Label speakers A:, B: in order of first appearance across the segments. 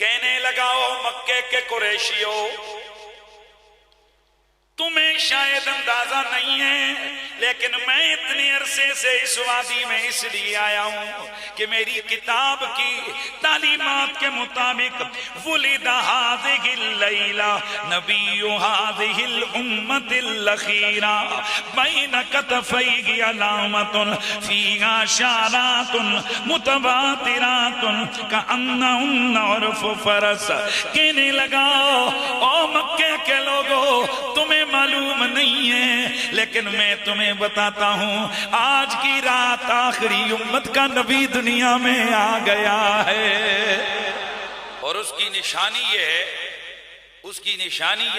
A: کہنے لگاؤ مکے کے قریشیوں، تمہیں شاید اندازہ نہیں ہے لیکن میں اتنے عرصے سے اس وادی میں اس لیے آیا ہوں کہ میری کتاب کی تعلیمات کے مطابق ولد هذه الليلة نبی هذه الامة الأخيرة بين كتفيه علامة فيها شارات متبادرات كأنهن عرف فرس۔ کہنے لگا او مکے کے لوگوں، تمہیں معلوم نہیں ہے لیکن میں تمہیں بتاتا ہوں، آج کی رات آخری امت کا نبی دنیا میں آ گیا ہے، اور اس کی نشانی یہ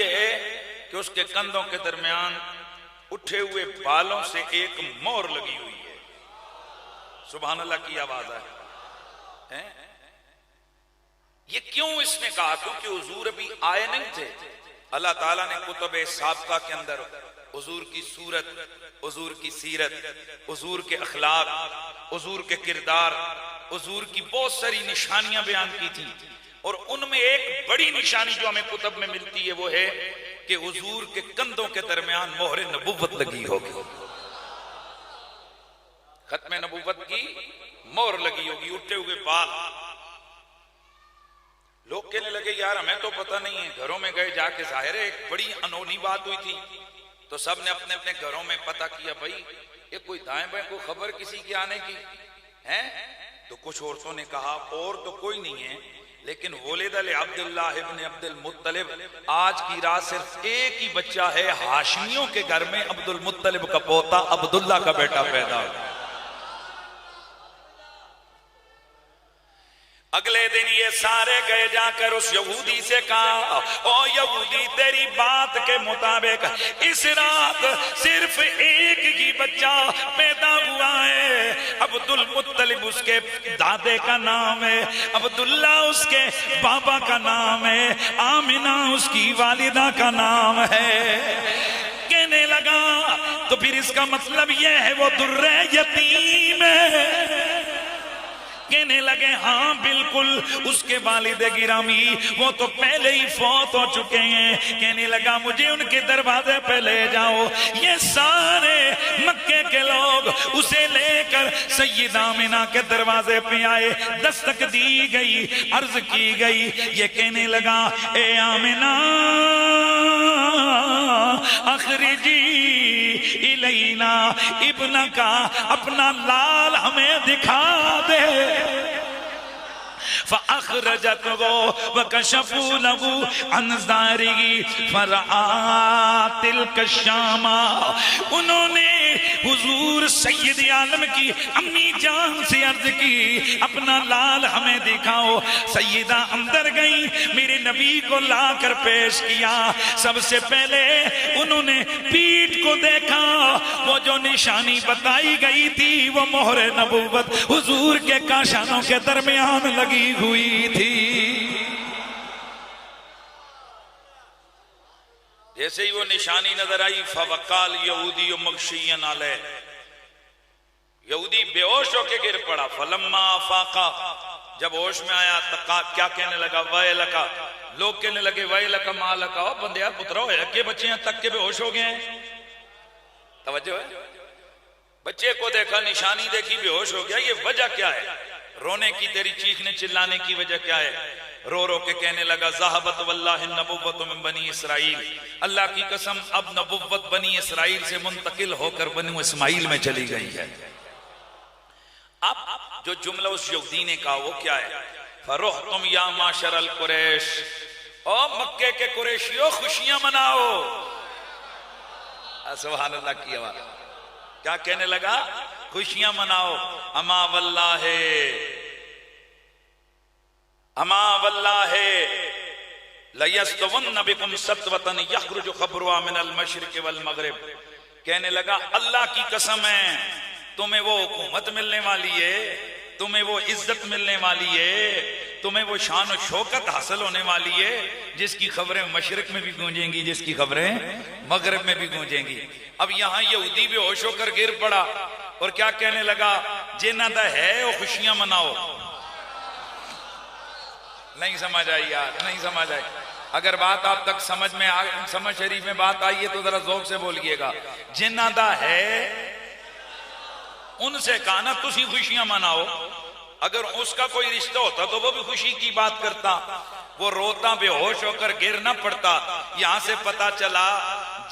A: ہے کہ اس کے کندھوں کے درمیان اٹھے ہوئے بالوں سے ایک مور لگی ہوئی ہے۔ سبحان اللہ کی آواز ہے۔ یہ کیوں اس نے کہا؟ کیونکہ حضور ابھی آئے نہیں تھے۔ اللہ تعالیٰ نے کتب سابقہ کے اندر حضور کی صورت، حضور کی سیرت، حضور کے اخلاق، حضور کے کردار، حضور کی بہت ساری نشانیاں بیان کی تھی، اور ان میں ایک بڑی نشانی جو ہمیں کتب میں ملتی ہے وہ ہے کہ حضور کے کندھوں کے درمیان مہر نبوت لگی ہوگی، ختم نبوت کی مہر لگی ہوگی، اٹھے ہوئے بال۔ لوگ کہنے لگے یار ہمیں تو پتہ نہیں ہے، گھروں میں گئے جا کے، ظاہر ہے ایک بڑی انہونی بات ہوئی تھی تو سب نے اپنے اپنے گھروں میں پتہ کیا، بھائی یہ کوئی دائیں بائیں کو خبر کسی کے آنے کی ہے؟ تو کچھ عورتوں نے کہا اور تو کوئی نہیں ہے، لیکن ولد لعبداللہ ابن عبد المطلب، آج کی رات صرف ایک ہی بچہ ہے ہاشمیوں کے گھر میں، عبد المطلب کا پوتا عبداللہ کا بیٹا پیدا ہوا۔ اگلے دن یہ سارے گئے جا کر اس یہودی سے کہا، او یہودی تیری بات کے مطابق اس رات صرف ایک ہی بچہ پیدا ہوا ہے، عبد المطلب اس کے دادے کا نام ہے، عبداللہ اس کے بابا کا نام ہے، آمنہ اس کی والدہ کا نام ہے۔ کہنے لگا تو پھر اس کا مطلب یہ ہے وہ در یتیم ہے؟ کہنے لگے ہاں بالکل، اس کے والد گرامی وہ تو پہلے ہی فوت ہو چکے ہیں۔ کہنے لگا مجھے ان کے دروازے پہ لے جاؤ۔ یہ سارے مکے کے لوگ اسے لے کر سیدہ آمنہ کے دروازے پہ آئے، دستک دی گئی، عرض کی گئی، یہ کہنے لگا اے آمنہ اخرجی الینا ابن کا، اپنا لال ہمیں دکھا دے۔ فَأَخْرَجَتْهُ وَكَشَفُوا لَهُ عَنْ ظَهْرِهِ فَرَأَىٰ تِلْكَ الشَّامَ۔ انہوں نے حضور سید عالم کی امی جان سے عرض کی اپنا لال ہمیں دکھاؤ۔ سیدہ اندر گئی، میرے نبی کو لا کر پیش کیا۔ سب سے پہلے انہوں نے پیٹھ کو دیکھا، وہ جو نشانی بتائی گئی تھی وہ مہر نبوت حضور کے کاشانوں کے درمیان لگی ہوئی تھی۔ جیسے ہی وہ نشانی نظر آئی، فوقال یہودی مغشی علیہ، یہودی بے ہوش ہو کے گر پڑا۔ فلما افاقا، جب ہوش میں آیا کیا کہنے لگا؟ ویلکا، لوگ کہنے لگے ویلکا مالکا، بندیا پترا ہویا کہ بچے یہاں تک کے بے ہوش ہو گئے ہیں؟ توجہ ہے؟ بچے کو دیکھا، نشانی دیکھی، بے ہوش ہو گیا، یہ وجہ کیا ہے؟ رونے کی، تیری چیخنے چلانے کی وجہ کیا ہے؟ رو رو کے کہنے لگا ذہبت واللہ النبوت من بنی اسرائیل، اللہ کی قسم اب نبوت بنی اسرائیل سے منتقل ہو کر بنو اسماعیل میں چلی گئی ہے۔ اب جو جملہ اس یہودی نے کہا وہ کیا ہے؟ فرحتم یا معاشر القریش، او مکے کے قریشیوں خوشیاں مناؤ۔ سبحان اللہ کی آواز۔ کیا کہنے لگا؟ خوشیاں مناؤ۔ اما واللہ، اما واللہ لیستون بکم ستوتن یخرج خبرها من المشرق والمغرب، کہنے لگا اللہ کی قسم ہے تمہیں وہ حکومت ملنے والی ہے، تمہیں وہ عزت ملنے والی ہے، تمہیں وہ شان و شوکت حاصل ہونے والی ہے جس کی خبریں مشرق میں بھی گونجیں گی، جس کی خبریں مغرب میں بھی گونجیں گی۔ اب یہاں یہودی بھی ہوش ہو کر گر پڑا اور کیا کہنے لگا؟ جنہ دا ہے وہ خوشیاں مناؤ، نہیں سمجھ آئی یار، نہیں سمجھ آئی. اگر بات آپ تک سمجھ شریف میں بات آئی ہے تو ذرا ذوق سے بولیے گا. جنہ دا ہے ان سے کہا نا تسی خوشیاں مناؤ. اگر اس کا کوئی رشتہ ہوتا تو وہ بھی خوشی کی بات کرتا. وہ روتا بے ہوش ہو کر گر نہ پڑتا. یہاں سے پتا چلا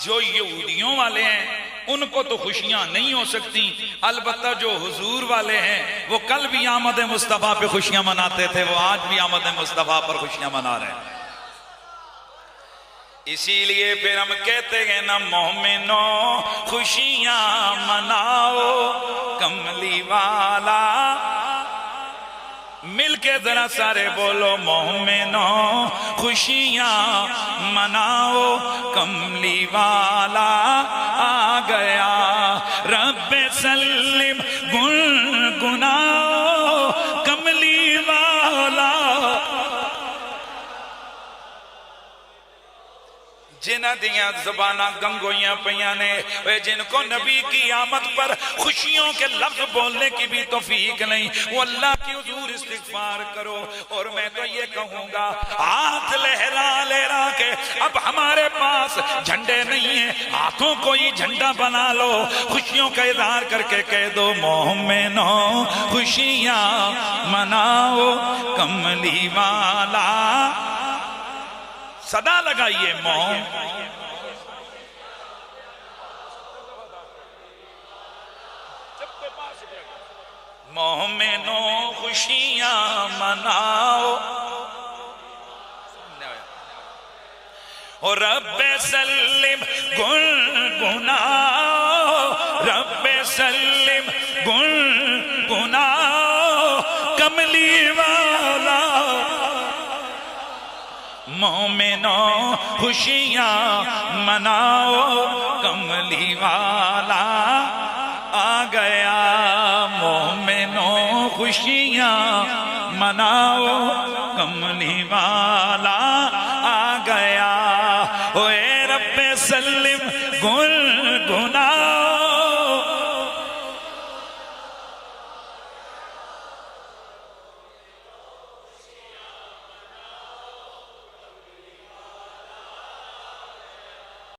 A: جو یہودیوں والے ہیں ان کو تو خوشیاں نہیں ہو سکتی، البتہ جو حضور والے ہیں وہ کل بھی آمد مصطفیٰ پہ خوشیاں مناتے تھے، وہ آج بھی آمد مصطفیٰ پر خوشیاں منا رہے ہیں. اسی لیے پھر ہم کہتے ہیں نا مومنوں خوشیاں مناؤ کملی والا. مل کے ذرا سارے بولو مومنوں خوشیاں مناؤ کملی والا آ گیا. رب سلم گنگناؤ کملی والا. جنہ دیاں زبانہ گنگویاں پیاں نے، جن کو نبی کی آمد پر خوشیوں کے لفظ بولنے کی بھی توفیق نہیں، وہ اللہ کی حضور استغفار کرو. اور میں تو یہ کہوں گا ہاتھ لہرا کے اب ہمارے پاس جھنڈے نہیں ہیں، ہاتھوں کو ہی جھنڈا بنا لو، خوشیوں کا اظہار کر کے کہہ دو مومنوں خوشیاں مناؤ کملی والا. صدا لگائیے مومنوں خوشیاں مناؤ اور رب سلم گنگناؤ. رب سلم گنگناؤ کملی والا. مومنوں خوشیاں مناؤ کملی والا آ گیا. مومنوں خوشیاں مناؤ کملی والا آ گیا. اے رب سلم گنگناؤ